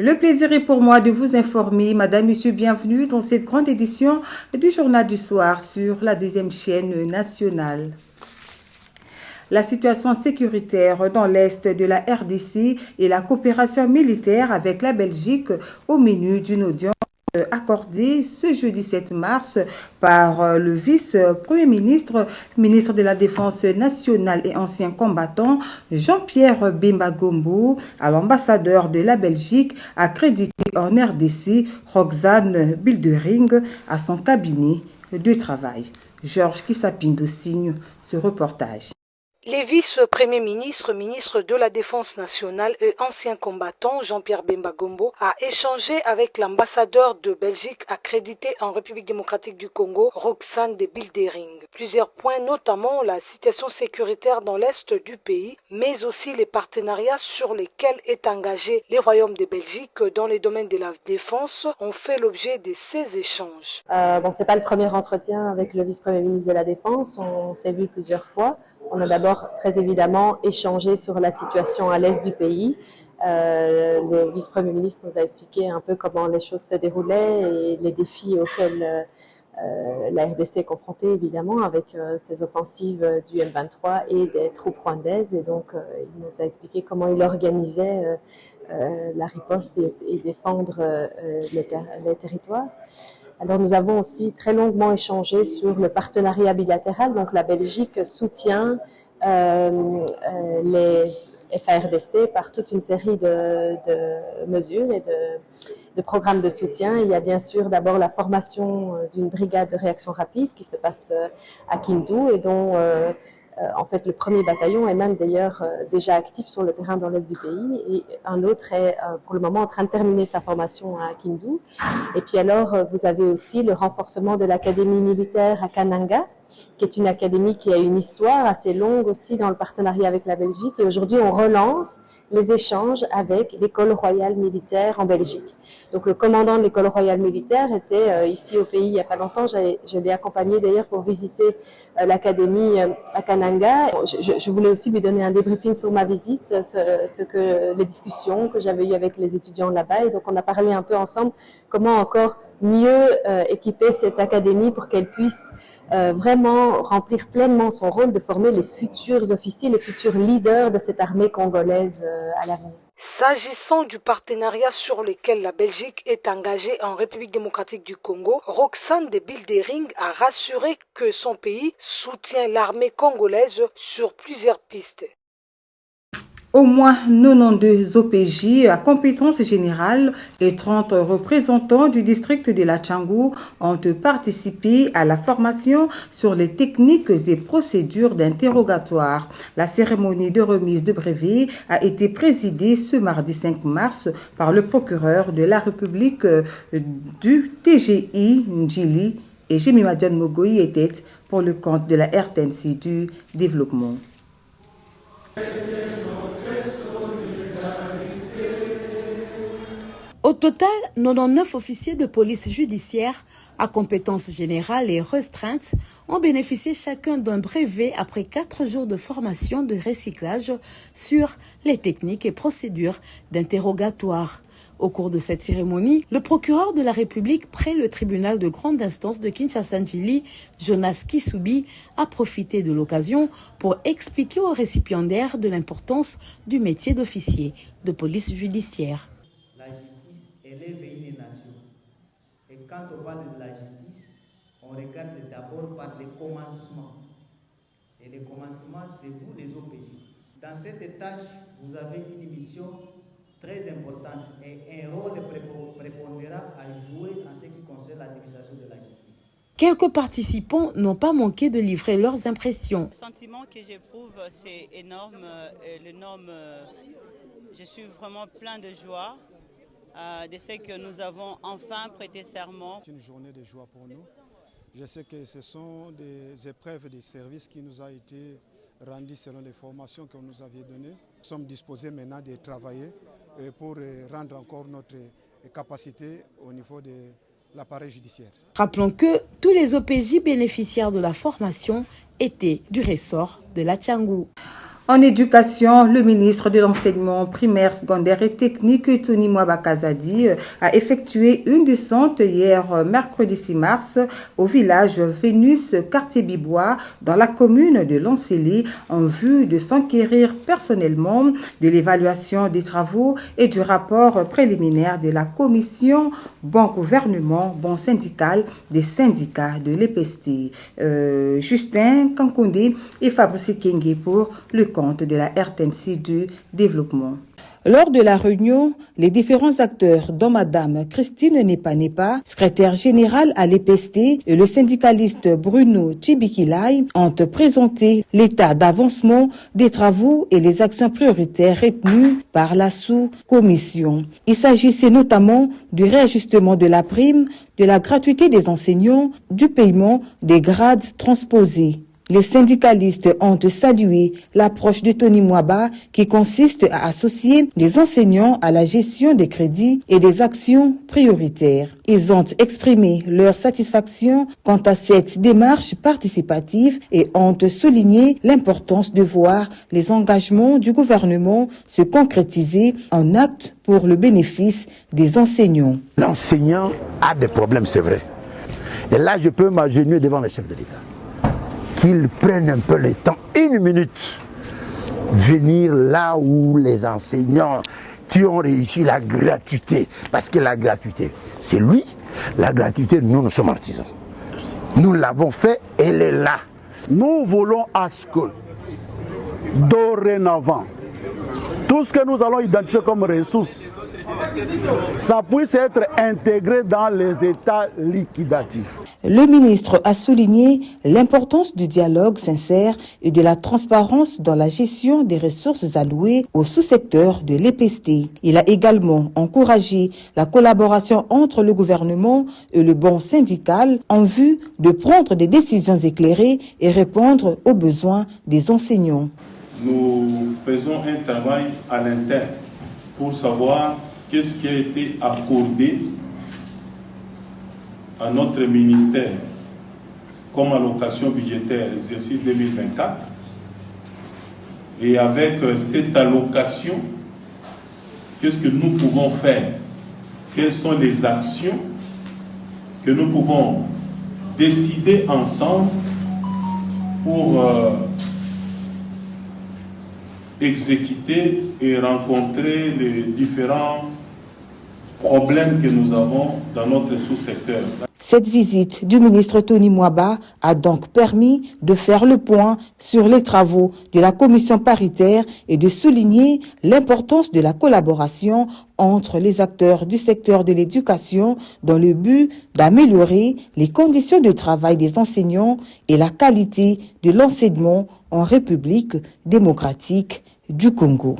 Le plaisir est pour moi de vous informer, Madame, Monsieur, bienvenue dans cette grande édition du Journal du Soir sur la deuxième chaîne nationale. La situation sécuritaire dans l'est de la RDC et la coopération militaire avec la Belgique au menu d'une audience accordée ce jeudi 7 mars par le vice-premier ministre, ministre de la Défense nationale et ancien combattant Jean-Pierre Bemba Gombo à l'ambassadeur de la Belgique accrédité en RDC Roxane Bildering à son cabinet de travail. Georges Kissapindo signe ce reportage. Les vice-premiers ministres, ministre de la Défense nationale et ancien combattant Jean-Pierre Bemba Gombo a échangé avec l'ambassadeur de Belgique accrédité en République démocratique du Congo, Roxane de Bildering. Plusieurs points, notamment la situation sécuritaire dans l'est du pays, mais aussi les partenariats sur lesquels est engagé les royaumes de Belgique dans les domaines de la défense, ont fait l'objet de ces échanges. C'est pas le premier entretien avec le vice-premier ministre de la Défense, on s'est vu plusieurs fois. On a d'abord très évidemment échangé sur la situation à l'est du pays. Le vice-premier ministre nous a expliqué un peu comment les choses se déroulaient et les défis auxquels la RDC est confrontée évidemment avec ces offensives du M23 et des troupes rwandaises. Et donc il nous a expliqué comment il organisait la riposte et défendre les territoires. Alors nous avons aussi très longuement échangé sur le partenariat bilatéral. Donc la Belgique soutient les FARDC par toute une série de mesures et de programmes de soutien. Il y a bien sûr d'abord la formation d'une brigade de réaction rapide qui se passe à Kindu et dont en fait, le premier bataillon est même d'ailleurs déjà actif sur le terrain dans l'est du pays et un autre est pour le moment en train de terminer sa formation à Kindu. Et puis alors, vous avez aussi le renforcement de l'académie militaire à Kananga, qui est une académie qui a une histoire assez longue aussi dans le partenariat avec la Belgique. Et aujourd'hui, on relance les échanges avec l'école royale militaire en Belgique. Donc le commandant de l'école royale militaire était ici au pays il n'y a pas longtemps. Je l'ai accompagné d'ailleurs pour visiter l'académie à Kananga. Je voulais aussi lui donner un débriefing sur ma visite, les discussions que j'avais eues avec les étudiants là-bas. Et donc on a parlé un peu ensemble comment encore mieux équiper cette académie pour qu'elle puisse vraiment remplir pleinement son rôle de former les futurs officiers, les futurs leaders de cette armée congolaise à l'avenir. S'agissant du partenariat sur lequel la Belgique est engagée en République démocratique du Congo, Roxane de Bildering a rassuré que son pays soutient l'armée congolaise sur plusieurs pistes. Au moins 92 OPJ à compétence générale et 30 représentants du district de la Tchangou ont participé à la formation sur les techniques et procédures d'interrogatoire. La cérémonie de remise de brevet a été présidée ce mardi 5 mars par le procureur de la République du TGI Ndjili et Jemima Diane Mogoy était pour le compte de la RTNC du développement. Au total, 99 officiers de police judiciaire à compétences générales et restreintes ont bénéficié chacun d'un brevet après 4 jours de formation de recyclage sur les techniques et procédures d'interrogatoire. Au cours de cette cérémonie, le procureur de la République près le tribunal de grande instance de Kinshasa-Ndjili, Jonas Kisubi, a profité de l'occasion pour expliquer aux récipiendaires de l'importance du métier d'officier de police judiciaire. Élève une nation. Et quand on parle de la justice, on regarde d'abord par les commencements. Et les commencements, c'est vous les OPJ. Dans cette tâche, vous avez une mission très importante et un rôle prépondérant à jouer en ce qui concerne l'administration de la justice. Quelques participants n'ont pas manqué de livrer leurs impressions. Le sentiment que j'éprouve, c'est énorme. Je suis vraiment plein de joie. De ce que nous avons enfin prêté serment. C'est une journée de joie pour nous. Je sais que ce sont des épreuves de service qui nous ont été rendues selon les formations que vous nous aviez données. Nous sommes disposés maintenant de travailler pour rendre encore notre capacité au niveau de l'appareil judiciaire. Rappelons que tous les OPJ bénéficiaires de la formation étaient du ressort de la Tchangou. En éducation, le ministre de l'Enseignement primaire, secondaire et technique, Tony Mwaba Kazadi, a effectué une descente hier, mercredi 6 mars, au village Vénus, quartier Bibois, dans la commune de Lancélé, en vue de s'enquérir personnellement de l'évaluation des travaux et du rapport préliminaire de la commission Bon Gouvernement, Bon Syndical des syndicats de l'EPST. Justin Kankoundé et Fabrice Kenge pour le compte de la RTNC du développement. Lors de la réunion, les différents acteurs, dont Madame Christine Nepa, secrétaire générale à l'EPST, et le syndicaliste Bruno Tchibikilai, ont présenté l'état d'avancement des travaux et les actions prioritaires retenues par la sous-commission. Il s'agissait notamment du réajustement de la prime, de la gratuité des enseignants, du paiement des grades transposés. Les syndicalistes ont salué l'approche de Tony Mwaba qui consiste à associer les enseignants à la gestion des crédits et des actions prioritaires. Ils ont exprimé leur satisfaction quant à cette démarche participative et ont souligné l'importance de voir les engagements du gouvernement se concrétiser en actes pour le bénéfice des enseignants. L'enseignant a des problèmes, c'est vrai. Et là, je peux m'agenouiller devant le chef de l'État. Qu'ils prennent un peu le temps, une minute, venir là où les enseignants qui ont réussi la gratuité, parce que la gratuité, c'est lui, la gratuité, nous sommes artisans. Nous l'avons fait, elle est là. Nous voulons à ce que, dorénavant, tout ce que nous allons identifier comme ressources, ça puisse être intégré dans les états liquidatifs. Le ministre a souligné l'importance du dialogue sincère et de la transparence dans la gestion des ressources allouées au sous-secteur de l'EPST. Il a également encouragé la collaboration entre le gouvernement et le bon syndical en vue de prendre des décisions éclairées et répondre aux besoins des enseignants. Nous faisons un travail à l'interne pour savoir qu'est-ce qui a été accordé à notre ministère comme allocation budgétaire exercice 2024. Et avec cette allocation, qu'est-ce que nous pouvons faire? Quelles sont les actions que nous pouvons décider ensemble pour exécuter et rencontrer les différents problèmes que nous avons dans notre sous-secteur. Cette visite du ministre Tony Mwaba a donc permis de faire le point sur les travaux de la commission paritaire et de souligner l'importance de la collaboration entre les acteurs du secteur de l'éducation dans le but d'améliorer les conditions de travail des enseignants et la qualité de l'enseignement en République démocratique du Congo.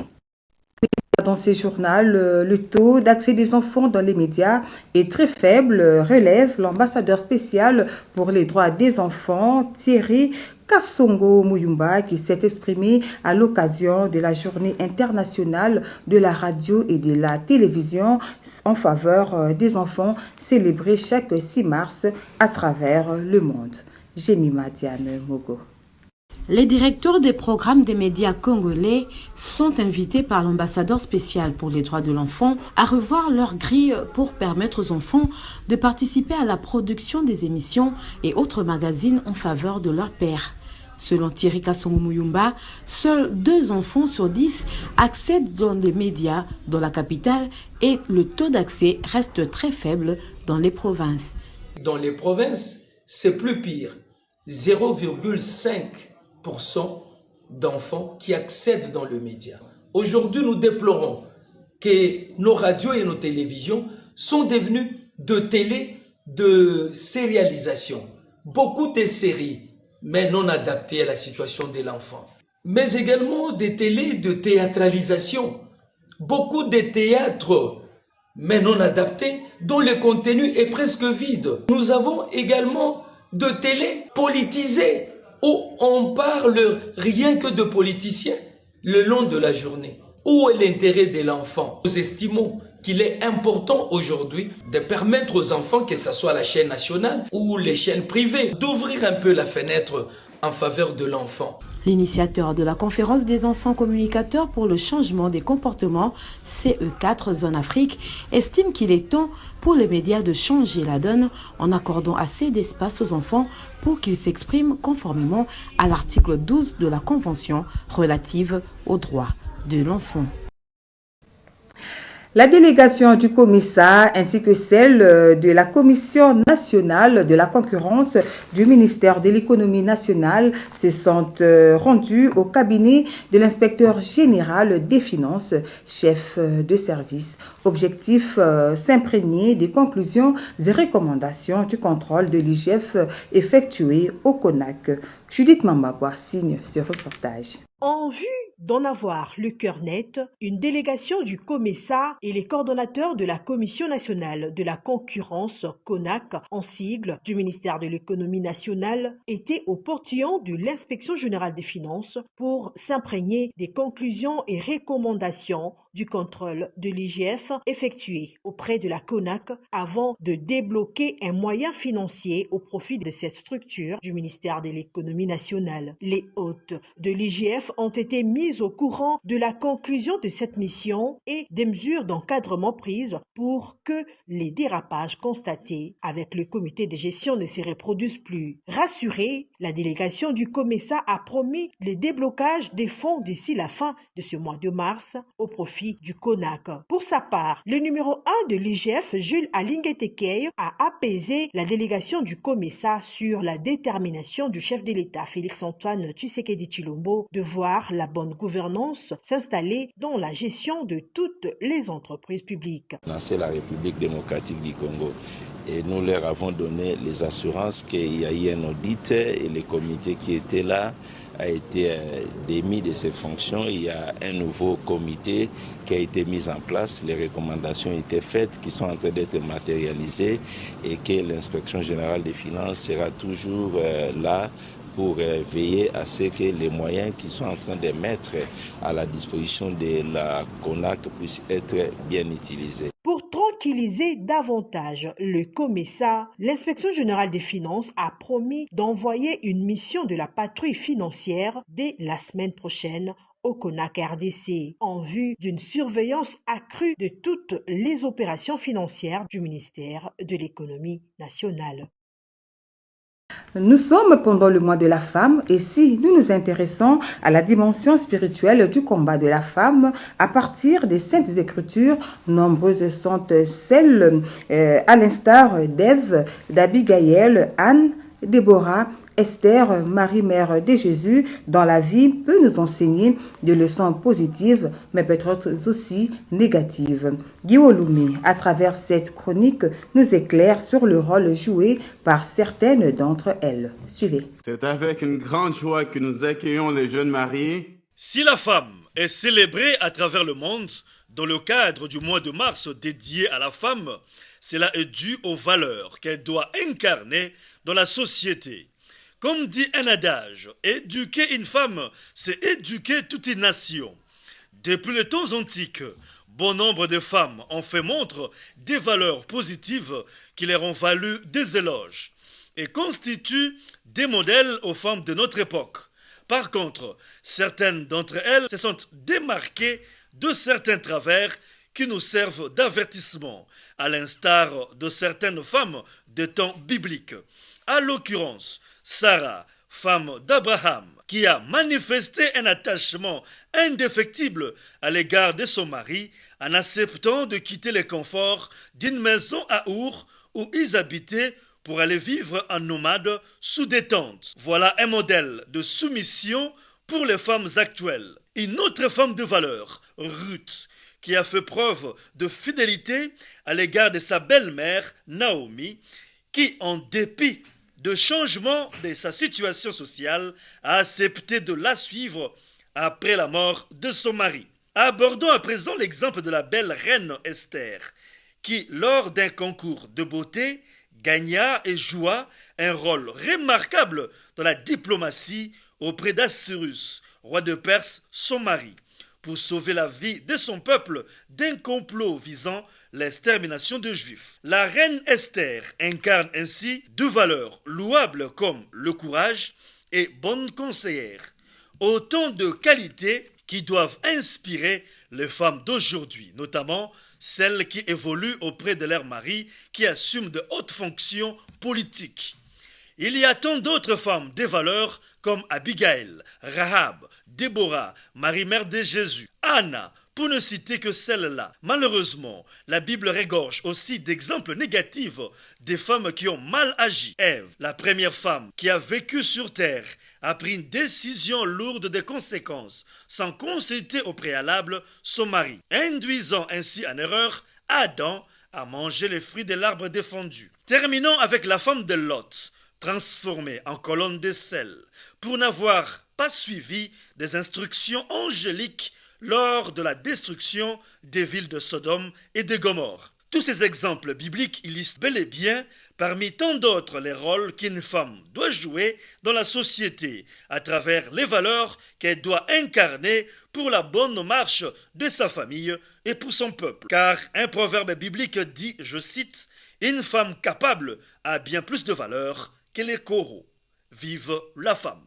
Dans ce journal, le taux d'accès des enfants dans les médias est très faible, relève l'ambassadeur spécial pour les droits des enfants, Thierry Kassongo Muyumba, qui s'est exprimé à l'occasion de la journée internationale de la radio et de la télévision en faveur des enfants, célébrée chaque 6 mars à travers le monde. Jemima Diane Mogo. Les directeurs des programmes des médias congolais sont invités par l'ambassadeur spécial pour les droits de l'enfant à revoir leur grille pour permettre aux enfants de participer à la production des émissions et autres magazines en faveur de leur père. Selon Thierry Kassongo Muyumba, seuls 2 enfants sur 10 accèdent dans les médias dans la capitale et le taux d'accès reste très faible dans les provinces. Dans les provinces, c'est plus pire. 0,5% d'enfants qui accèdent dans le média. Aujourd'hui, nous déplorons que nos radios et nos télévisions sont devenues de télé de sérialisation. Beaucoup de séries, mais non adaptées à la situation de l'enfant. Mais également des télés de théâtralisation. Beaucoup de théâtres, mais non adaptés, dont le contenu est presque vide. Nous avons également de télé politisées, où on parle rien que de politiciens le long de la journée. Où est l'intérêt de l'enfant? Nous estimons qu'il est important aujourd'hui de permettre aux enfants, que ce soit la chaîne nationale ou les chaînes privées, d'ouvrir un peu la fenêtre en faveur de l'enfant. L'initiateur de la conférence des enfants communicateurs pour le changement des comportements, CE4 Zone Afrique, estime qu'il est temps pour les médias de changer la donne en accordant assez d'espace aux enfants pour qu'ils s'expriment conformément à l'article 12 de la Convention relative aux droits de l'enfant. La délégation du COMESA ainsi que celle de la Commission nationale de la concurrence du ministère de l'économie nationale se sont rendues au cabinet de l'inspecteur général des finances, chef de service. Objectif, s'imprégner des conclusions et recommandations du contrôle de l'IGF effectué au CONAC. Judith Mambabois signe ce reportage. En vue d'en avoir le cœur net, une délégation du COMESA et les coordonnateurs de la Commission nationale de la concurrence, CONAC, en sigle, du ministère de l'économie nationale, étaient au portillon de l'inspection générale des finances pour s'imprégner des conclusions et recommandations du contrôle de l'IGF effectué auprès de la CONAC avant de débloquer un moyen financier au profit de cette structure du ministère de l'économie nationale. Les hôtes de l'IGF ont été mis au courant de la conclusion de cette mission et des mesures d'encadrement prises pour que les dérapages constatés avec le comité de gestion ne se reproduisent plus. Rassurée, la délégation du COMESA a promis le déblocage des fonds d'ici la fin de ce mois de mars au profit du CONAC. Pour sa part, le numéro 1 de l'IGF, Jules Alingetekei, a apaisé la délégation du COMESA sur la détermination du chef de l'État, Félix-Antoine Tshisekedi Tshilombo, de voir la bonne gouvernance s'installer dans la gestion de toutes les entreprises publiques. C'est la République démocratique du Congo. Et nous leur avons donné les assurances qu'il y a eu un audit et le comité qui était là a été démis de ses fonctions. Il y a un nouveau comité qui a été mis en place. Les recommandations ont été faites, qui sont en train d'être matérialisées et que l'inspection générale des finances sera toujours là pour veiller à ce que les moyens qui sont en train de mettre à la disposition de la CONAC puissent être bien utilisés. Pour tranquilliser davantage le COMESA, l'inspection générale des finances a promis d'envoyer une mission de la patrouille financière dès la semaine prochaine au CONAC RDC en vue d'une surveillance accrue de toutes les opérations financières du ministère de l'économie nationale. Nous sommes pendant le mois de la femme et si nous nous intéressons à la dimension spirituelle du combat de la femme à partir des Saintes Écritures, nombreuses sont celles à l'instar d'Ève, d'Abigaïl, Anne, Déborah, Esther, Marie-Mère de Jésus, dans la vie peut nous enseigner des leçons positives, mais peut-être aussi négatives. Guy Oloumé, à travers cette chronique, nous éclaire sur le rôle joué par certaines d'entre elles. Suivez. C'est avec une grande joie que nous accueillons les jeunes mariés. Si la femme est célébrée à travers le monde, dans le cadre du mois de mars dédié à la femme, cela est dû aux valeurs qu'elle doit incarner dans la société. Comme dit un adage, éduquer une femme, c'est éduquer toute une nation. Depuis les temps antiques, bon nombre de femmes ont fait montre des valeurs positives qui leur ont valu des éloges et constituent des modèles aux femmes de notre époque. Par contre, certaines d'entre elles se sont démarquées de certains travers qui nous servent d'avertissement, à l'instar de certaines femmes des temps bibliques. À l'occurrence, Sarah, femme d'Abraham, qui a manifesté un attachement indéfectible à l'égard de son mari en acceptant de quitter les conforts d'une maison à Our où ils habitaient pour aller vivre en nomade sous des tentes. Voilà un modèle de soumission pour les femmes actuelles. Une autre femme de valeur, Ruth, qui a fait preuve de fidélité à l'égard de sa belle-mère, Naomi, qui, en dépit de changement de sa situation sociale, a accepté de la suivre après la mort de son mari. Abordons à présent l'exemple de la belle reine Esther, qui, lors d'un concours de beauté, gagna et joua un rôle remarquable dans la diplomatie auprès d'Assuérus, roi de Perse, son mari, pour sauver la vie de son peuple d'un complot visant l'extermination des Juifs. La reine Esther incarne ainsi deux valeurs louables comme le courage et bonne conseillère. Autant de qualités qui doivent inspirer les femmes d'aujourd'hui, notamment celles qui évoluent auprès de leur mari qui assument de hautes fonctions politiques. Il y a tant d'autres femmes des valeurs comme Abigail, Rahab, Déborah, Marie-Mère de Jésus, Anna, pour ne citer que celles-là. Malheureusement, la Bible regorge aussi d'exemples négatifs des femmes qui ont mal agi. Ève, la première femme qui a vécu sur terre, a pris une décision lourde de conséquences sans consulter au préalable son mari, induisant ainsi en erreur Adam à manger les fruits de l'arbre défendu. Terminons avec la femme de Lot, transformée en colonne de sel, pour n'avoir pas suivi des instructions angéliques lors de la destruction des villes de Sodome et de Gomorrhe. Tous ces exemples bibliques illustrent bel et bien, parmi tant d'autres, les rôles qu'une femme doit jouer dans la société, à travers les valeurs qu'elle doit incarner pour la bonne marche de sa famille et pour son peuple. Car un proverbe biblique dit, je cite, « Une femme capable a bien plus de valeur que les coraux. Vive la femme !»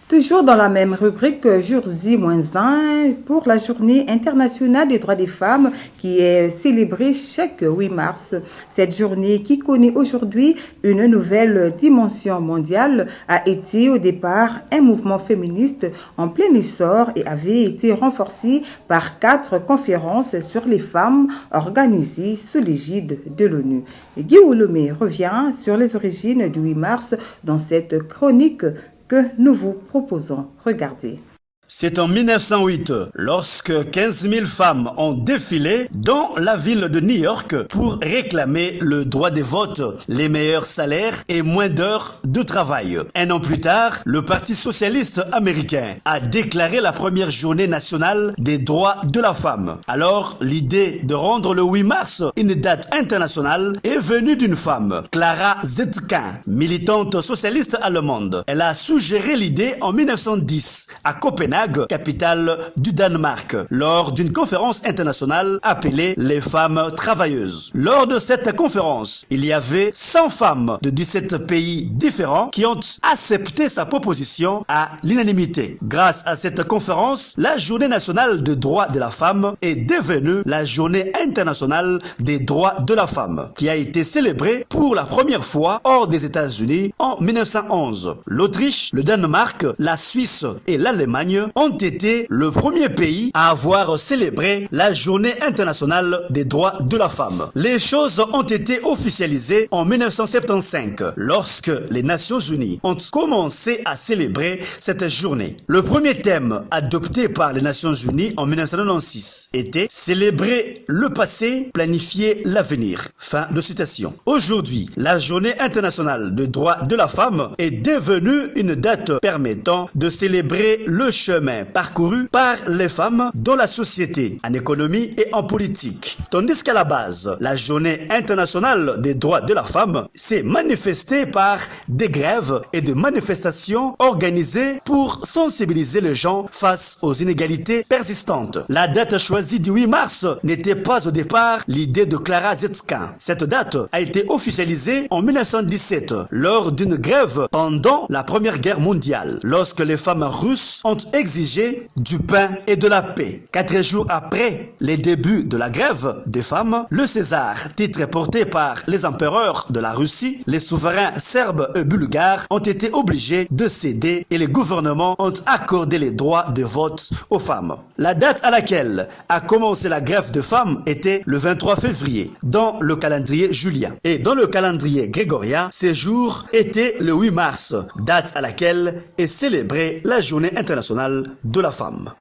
Toujours dans la même rubrique, jour J-1 pour la journée internationale des droits des femmes qui est célébrée chaque 8 mars. Cette journée qui connaît aujourd'hui une nouvelle dimension mondiale a été au départ un mouvement féministe en plein essor et avait été renforcé par 4 conférences sur les femmes organisées sous l'égide de l'ONU. Guy Oulomé revient sur les origines du 8 mars dans cette chronique que nous vous proposons. Regardez. C'est en 1908, lorsque 15 000 femmes ont défilé dans la ville de New York pour réclamer le droit de vote, les meilleurs salaires et moins d'heures de travail. Un an plus tard, le Parti socialiste américain a déclaré la première journée nationale des droits de la femme. Alors, l'idée de rendre le 8 mars une date internationale est venue d'une femme, Clara Zetkin, militante socialiste allemande. Elle a suggéré l'idée en 1910 à Copenhague, capitale du Danemark, lors d'une conférence internationale appelée les femmes travailleuses. Lors de cette conférence, il y avait 100 femmes de 17 pays différents qui ont accepté sa proposition à l'unanimité. Grâce à cette conférence, la journée nationale des droits de la femme est devenue la journée internationale des droits de la femme, qui a été célébrée pour la première fois hors des États-Unis en 1911. L'Autriche, le Danemark, la Suisse et l'Allemagne ont été le premier pays à avoir célébré la journée internationale des droits de la femme. Les choses ont été officialisées en 1975, lorsque les Nations Unies ont commencé à célébrer cette journée. Le premier thème adopté par les Nations Unies en 1996 était « Célébrer le passé, planifier l'avenir ». Fin de citation. Aujourd'hui, la journée internationale des droits de la femme est devenue une date permettant de célébrer le chemin parcouru par les femmes dans la société, en économie et en politique. Tandis qu'à la base, la journée internationale des droits de la femme s'est manifestée par des grèves et des manifestations organisées pour sensibiliser les gens face aux inégalités persistantes. La date choisie du 8 mars n'était pas au départ l'idée de Clara Zetkin. Cette date a été officialisée en 1917 lors d'une grève pendant la Première Guerre mondiale, lorsque les femmes russes ont exigé du pain et de la paix. 4 jours après les débuts de la grève des femmes, le César, titre porté par les empereurs de la Russie, les souverains serbes et bulgares ont été obligés de céder et les gouvernements ont accordé les droits de vote aux femmes. La date à laquelle a commencé la grève des femmes était le 23 février dans le calendrier julien. Et dans le calendrier grégorien, ces jours étaient le 8 mars, date à laquelle est célébrée la journée internationale de la femme.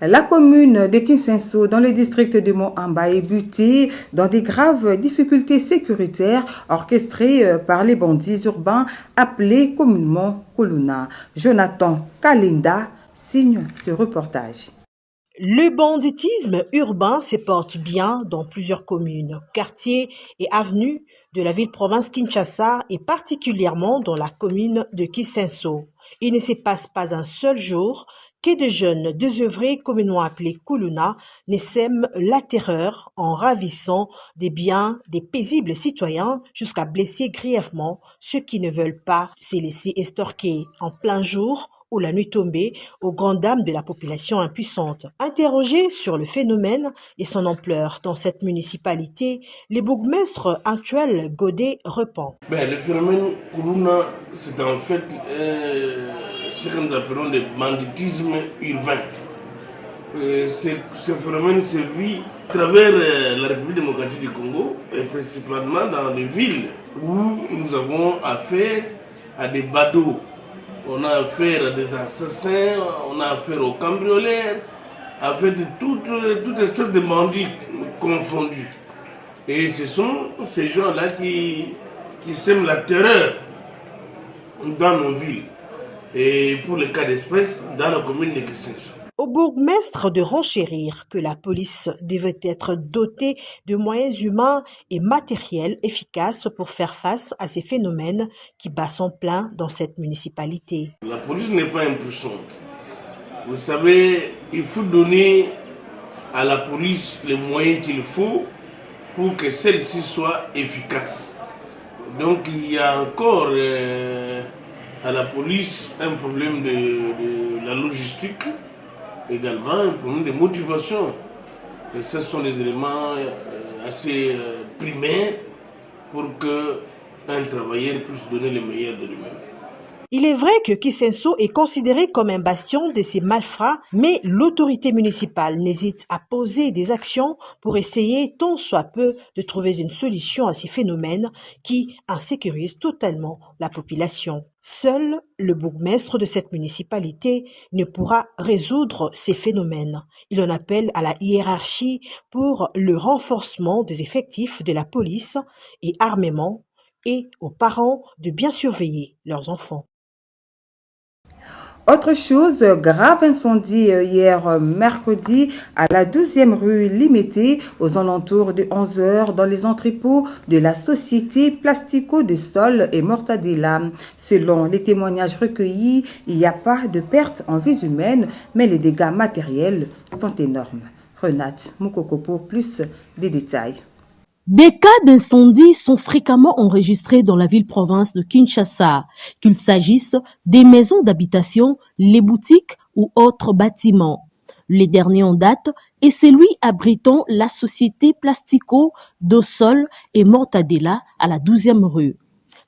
La commune de Kinsenso, dans le district de Moamba, est butée dans des graves difficultés sécuritaires orchestrées par les bandits urbains appelés communément Koluna. Jonathan Kalinda signe ce reportage. Le banditisme urbain se porte bien dans plusieurs communes, quartiers et avenues de la ville-province Kinshasa et particulièrement dans la commune de Kinsenso. Il ne se passe pas un seul jour que des jeunes désœuvrés, communément appelés Kuluna, ne sèment la terreur en ravissant des biens des paisibles citoyens jusqu'à blesser grièvement ceux qui ne veulent pas se laisser estorquer en plein jour ou la nuit tombée aux grandes dames de la population impuissante. Interrogé sur le phénomène et son ampleur dans cette municipalité, le bourgmestre actuel Godet répond. Le phénomène Kuluna, c'est en fait ce que nous appelons le banditisme urbain. Ce phénomène se vit à travers la République démocratique du Congo et principalement dans les villes où nous avons affaire à des badauds. On a affaire à des assassins, on a affaire aux cambrioleurs, affaire de toute espèce de bandits confondus. Et ce sont ces gens-là qui sèment la terreur dans nos villes. Et pour le cas d'espèce, dans la commune de Kisenso. Au bourgmestre de renchérir que la police devait être dotée de moyens humains et matériels efficaces pour faire face à ces phénomènes qui battent son plein dans cette municipalité. La police n'est pas impuissante. Vous savez, il faut donner à la police les moyens qu'il faut pour que celle-ci soit efficace. Donc il y a encore à la police un problème de la logistique, également un problème de motivation. Et ce sont des éléments assez primaires pour qu'un travailleur puisse donner le meilleur de lui-même. Il est vrai que Kisenso est considéré comme un bastion de ces malfrats, mais l'autorité municipale n'hésite à poser des actions pour essayer tant soit peu de trouver une solution à ces phénomènes qui insécurisent totalement la population. Seul le bourgmestre de cette municipalité ne pourra résoudre ces phénomènes. Il en appelle à la hiérarchie pour le renforcement des effectifs de la police et armement et aux parents de bien surveiller leurs enfants. Autre chose, grave incendie hier mercredi à la 12e rue Limité aux alentours de 11h dans les entrepôts de la société Plastico de Sol et Mortadella. Selon les témoignages recueillis, il n'y a pas de perte en vies humaines, mais les dégâts matériels sont énormes. Renate Moukoko pour plus de détails. Des cas d'incendie sont fréquemment enregistrés dans la ville-province de Kinshasa, qu'il s'agisse des maisons d'habitation, les boutiques ou autres bâtiments. Le dernier en date est celui abritant la société Plastico do Sol et Mortadella à la 12e rue.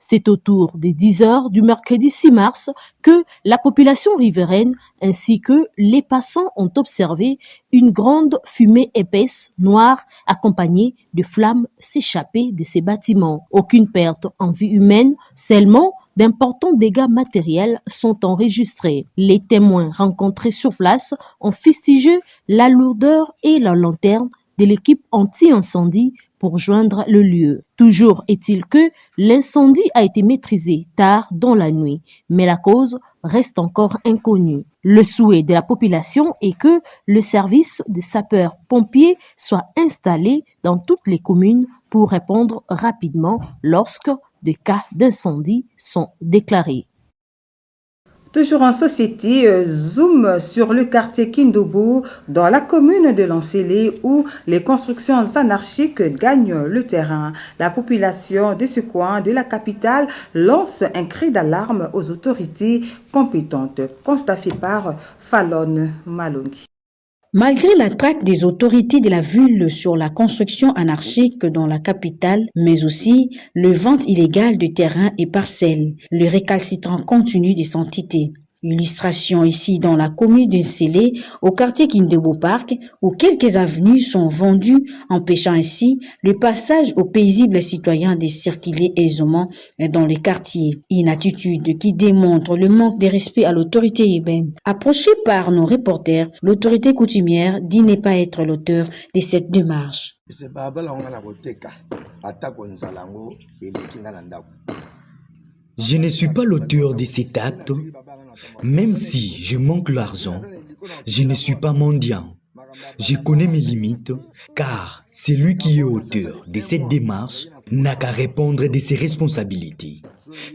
C'est autour des 10 heures du mercredi 6 mars que la population riveraine ainsi que les passants ont observé une grande fumée épaisse, noire, accompagnée de flammes s'échapper de ces bâtiments. Aucune perte en vie humaine, seulement d'importants dégâts matériels sont enregistrés. Les témoins rencontrés sur place ont fustigé la lourdeur et la lanterne de l'équipe anti-incendie pour joindre le lieu. Toujours est-il que l'incendie a été maîtrisé tard dans la nuit, mais la cause reste encore inconnue. Le souhait de la population est que le service des sapeurs-pompiers soit installé dans toutes les communes pour répondre rapidement lorsque des cas d'incendie sont déclarés. Toujours en société, zoom sur le quartier Kindobo dans la commune de Lancélé où les constructions anarchiques gagnent le terrain. La population de ce coin de la capitale lance un cri d'alarme aux autorités compétentes. Constaté par Fallon Malongi. Malgré la traque des autorités de la ville sur la construction anarchique dans la capitale, mais aussi le vente illégal de terrains et parcelles, le récalcitrant continue de s'entité. Illustration ici dans la commune de Sélé, au quartier Kindobo Park, où quelques avenues sont vendues, empêchant ainsi le passage aux paisibles citoyens de circuler aisément dans les quartiers. Une attitude qui démontre le manque de respect à l'autorité urbaine. Approchée par nos reporters, l'autorité coutumière dit ne pas être l'auteur de cette démarche. Je ne suis pas l'auteur de cet acte, même si je manque l'argent, je ne suis pas mendiant. Je connais mes limites, car celui qui est auteur de cette démarche n'a qu'à répondre de ses responsabilités.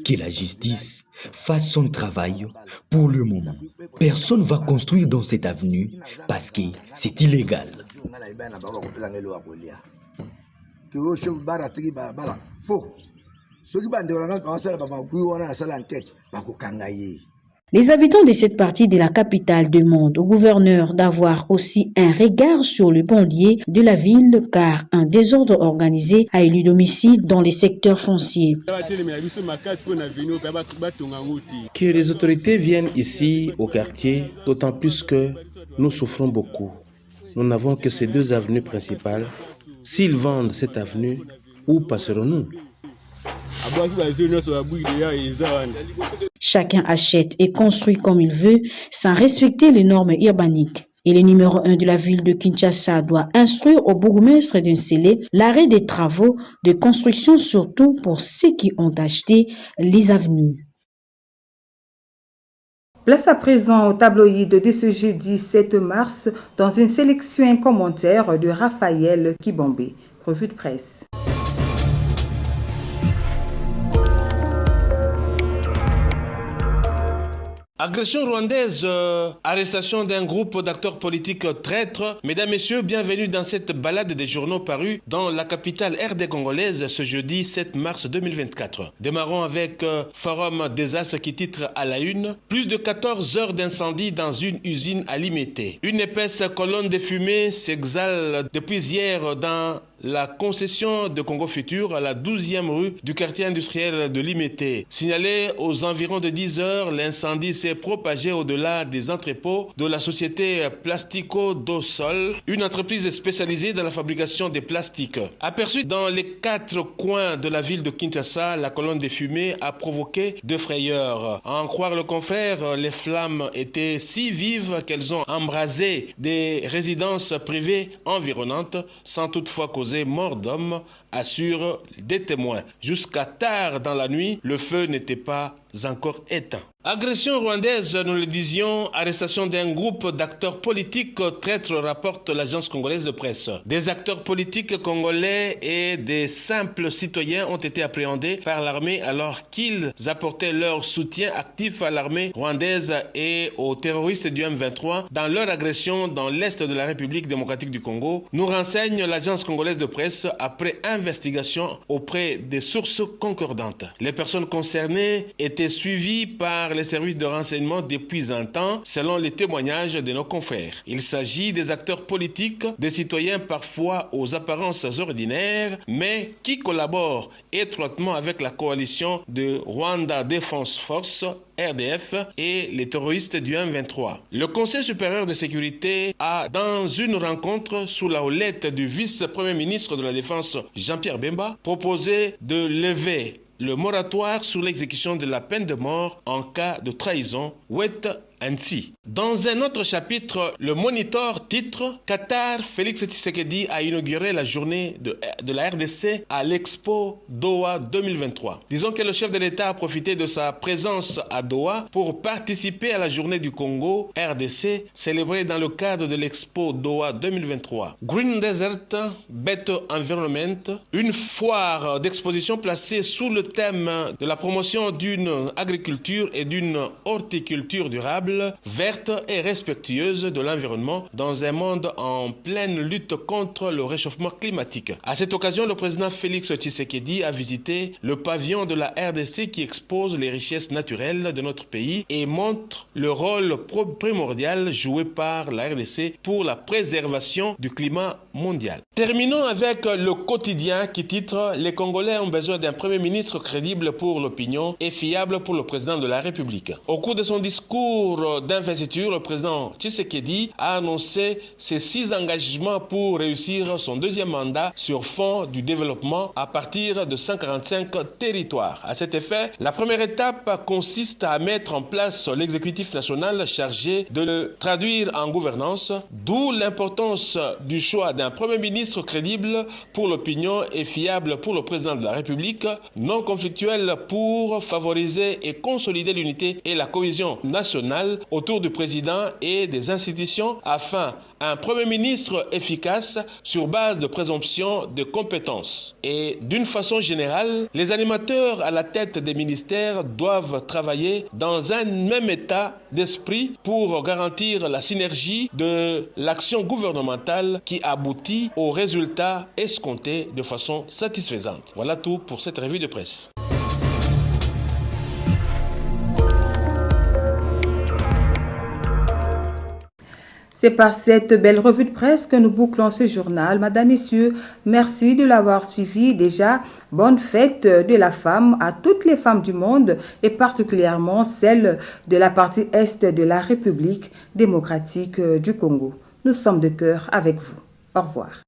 Que la justice fasse son travail. Pour le moment, personne ne va construire dans cette avenue parce que c'est illégal. Les habitants de cette partie de la capitale demandent au gouverneur d'avoir aussi un regard sur le banlieue de la ville car un désordre organisé a élu domicile dans les secteurs fonciers. Que les autorités viennent ici au quartier, d'autant plus que nous souffrons beaucoup. Nous n'avons que ces deux avenues principales. S'ils vendent cette avenue, où passerons-nous ? Chacun achète et construit comme il veut sans respecter les normes urbaniques. Et le numéro 1 de la ville de Kinshasa doit instruire au bourgmestre d'installer l'arrêt des travaux de construction, surtout pour ceux qui ont acheté les avenues. Place à présent au tabloïd de ce jeudi 7 mars dans une sélection et un commentaire de Raphaël Kibombe. Revue de presse. Agression rwandaise, arrestation d'un groupe d'acteurs politiques traîtres. Mesdames, Messieurs, bienvenue dans cette balade des journaux parus dans la capitale RD congolaise ce jeudi 7 mars 2024. Démarrons avec Forum des As qui titre à la une « Plus de 14 heures d'incendie dans une usine à Limete ». Une épaisse colonne de fumée s'exhale depuis hier dans la concession de Congo Futur à la 12e rue du quartier industriel de Limete. Signalé aux environs de 10 heures, l'incendie s'est propagé au-delà des entrepôts de la société Plastico do Sol, une entreprise spécialisée dans la fabrication des plastiques. Aperçue dans les 4 coins de la ville de Kinshasa, la colonne de fumée a provoqué de frayeurs. À en croire le confrère, les flammes étaient si vives qu'elles ont embrasé des résidences privées environnantes sans toutefois causer mort d'homme, assurent des témoins. Jusqu'à tard dans la nuit, le feu n'était pas encore éteint. Agression rwandaise, nous le disions, arrestation d'un groupe d'acteurs politiques traîtres, rapporte l'agence congolaise de presse. Des acteurs politiques congolais et des simples citoyens ont été appréhendés par l'armée alors qu'ils apportaient leur soutien actif à l'armée rwandaise et aux terroristes du M23 dans leur agression dans l'est de la République démocratique du Congo, nous renseigne l'agence congolaise de presse après investigation auprès des sources concordantes. Les personnes concernées étaient suivies par les services de renseignement depuis un temps, selon les témoignages de nos confrères. Il s'agit des acteurs politiques, des citoyens parfois aux apparences ordinaires, mais qui collaborent étroitement avec la coalition de Rwanda Defense Force, RDF, et les terroristes du M23. Le Conseil supérieur de sécurité a, dans une rencontre sous la houlette du vice-premier ministre de la Défense, Jean-Pierre Bemba, proposé de lever le moratoire sur l'exécution de la peine de mort en cas de trahison, Wet Ansi. Dans un autre chapitre, le Monitor titre « Qatar, Félix Tshisekedi a inauguré la journée de la RDC à l'Expo Doha 2023 ». Disons que le chef de l'État a profité de sa présence à Doha pour participer à la journée du Congo RDC célébrée dans le cadre de l'Expo Doha 2023. Green Desert, Better Environment, une foire d'exposition placée sous le thème de la promotion d'une agriculture et d'une horticulture durable, verte et respectueuse de l'environnement dans un monde en pleine lutte contre le réchauffement climatique. À cette occasion, le président Félix Tshisekedi a visité le pavillon de la RDC qui expose les richesses naturelles de notre pays et montre le rôle primordial joué par la RDC pour la préservation du climat mondial. Terminons avec le quotidien qui titre « Les Congolais ont besoin d'un premier ministre crédible pour l'opinion et fiable pour le président de la République ». Au cours de son discours d'investiture, le président Tshisekedi a annoncé ses 6 engagements pour réussir son deuxième mandat sur fond du développement à partir de 145 territoires. À cet effet, la première étape consiste à mettre en place l'exécutif national chargé de le traduire en gouvernance, d'où l'importance du choix d'un premier ministre crédible pour l'opinion et fiable pour le président de la République, non conflictuel pour favoriser et consolider l'unité et la cohésion nationale nationale autour du président et des institutions afin un Premier ministre efficace sur base de présomption de compétences. Et d'une façon générale, les animateurs à la tête des ministères doivent travailler dans un même état d'esprit pour garantir la synergie de l'action gouvernementale qui aboutit aux résultats escomptés de façon satisfaisante. Voilà tout pour cette revue de presse. C'est par cette belle revue de presse que nous bouclons ce journal. Madame, Messieurs, merci de l'avoir suivi. Déjà, bonne fête de la femme à toutes les femmes du monde et particulièrement celles de la partie est de la République démocratique du Congo. Nous sommes de cœur avec vous. Au revoir.